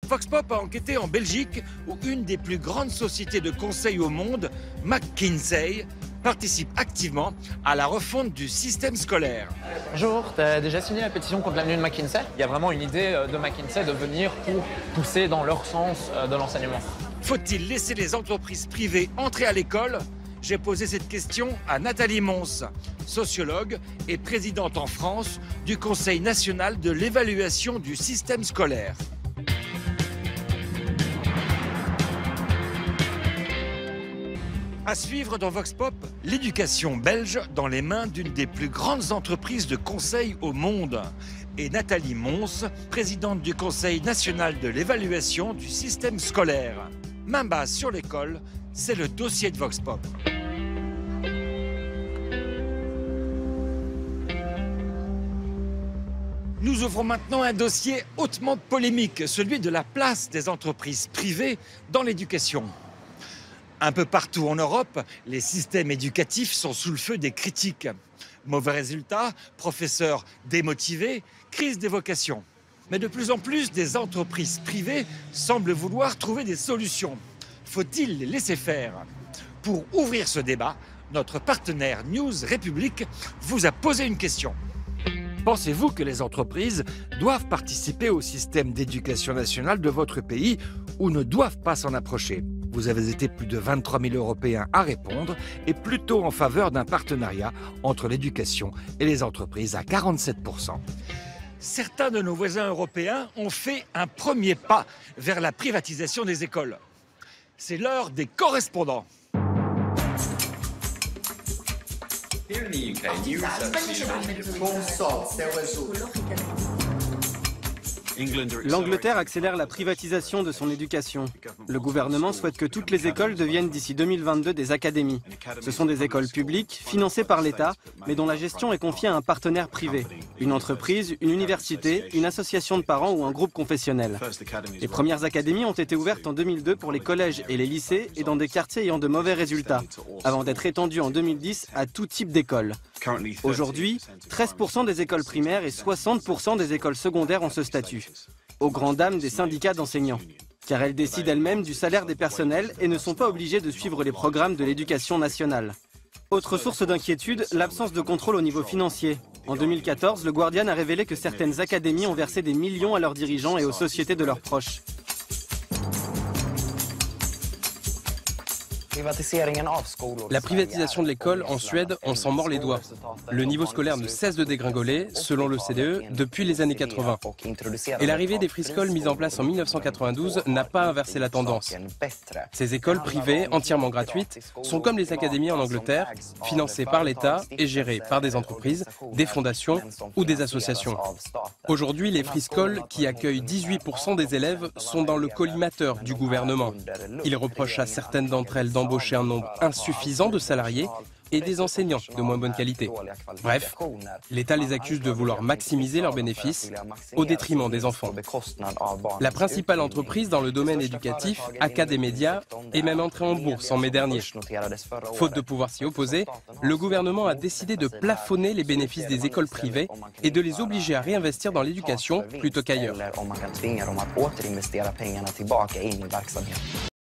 Vox Pop a enquêté en Belgique où une des plus grandes sociétés de conseil au monde, McKinsey, participe activement à la refonte du système scolaire. Bonjour, tu as déjà signé la pétition contre l'avenue de McKinsey? Il y a vraiment une idée de McKinsey de venir pour pousser dans leur sens de l'enseignement. Faut-il laisser les entreprises privées entrer à l'école? J'ai posé cette question à Nathalie Mons, sociologue et présidente en France du Conseil national de l'évaluation du système scolaire. À suivre dans Vox Pop, l'éducation belge dans les mains d'une des plus grandes entreprises de conseil au monde. Et Nathalie Mons, présidente du Conseil national de l'évaluation du système scolaire. Main basse sur l'école, c'est le dossier de Vox Pop. Nous ouvrons maintenant un dossier hautement polémique, celui de la place des entreprises privées dans l'éducation. Un peu partout en Europe, les systèmes éducatifs sont sous le feu des critiques. Mauvais résultats, professeurs démotivés, crise des vocations. Mais de plus en plus, des entreprises privées semblent vouloir trouver des solutions. Faut-il les laisser faire? Pour ouvrir ce débat, notre partenaire News République vous a posé une question. Pensez-vous que les entreprises doivent participer au système d'éducation nationale de votre pays ou ne doivent pas s'en approcher? Vous avez été plus de 23 000 Européens à répondre et plutôt en faveur d'un partenariat entre l'éducation et les entreprises à 47%. Certains de nos voisins européens ont fait un premier pas vers la privatisation des écoles. C'est l'heure des correspondants. Here in the UK, new L'Angleterre accélère la privatisation de son éducation. Le gouvernement souhaite que toutes les écoles deviennent d'ici 2022 des académies. Ce sont des écoles publiques, financées par l'État, mais dont la gestion est confiée à un partenaire privé. Une entreprise, une université, une association de parents ou un groupe confessionnel. Les premières académies ont été ouvertes en 2002 pour les collèges et les lycées et dans des quartiers ayant de mauvais résultats, avant d'être étendues en 2010 à tout type d'écoles. Aujourd'hui, 13% des écoles primaires et 60% des écoles secondaires ont ce statut, aux grandes dames des syndicats d'enseignants, car elles décident elles-mêmes du salaire des personnels et ne sont pas obligées de suivre les programmes de l'éducation nationale. Autre source d'inquiétude, l'absence de contrôle au niveau financier. En 2014, le Guardian a révélé que certaines académies ont versé des millions à leurs dirigeants et aux sociétés de leurs proches. La privatisation de l'école en Suède, on s'en mord les doigts. Le niveau scolaire ne cesse de dégringoler, selon l'OCDE, depuis les années 80. Et l'arrivée des free-schools mises en place en 1992 n'a pas inversé la tendance. Ces écoles privées, entièrement gratuites, sont comme les académies en Angleterre, financées par l'État et gérées par des entreprises, des fondations ou des associations. Aujourd'hui, les free-schools, qui accueillent 18% des élèves, sont dans le collimateur du gouvernement. Ils reprochent à certaines d'entre elles d'embaucher un nombre insuffisant de salariés et des enseignants de moins bonne qualité. Bref, l'État les accuse de vouloir maximiser leurs bénéfices au détriment des enfants. La principale entreprise dans le domaine éducatif, Academedia, est même entrée en bourse en mai dernier. Faute de pouvoir s'y opposer, le gouvernement a décidé de plafonner les bénéfices des écoles privées et de les obliger à réinvestir dans l'éducation plutôt qu'ailleurs.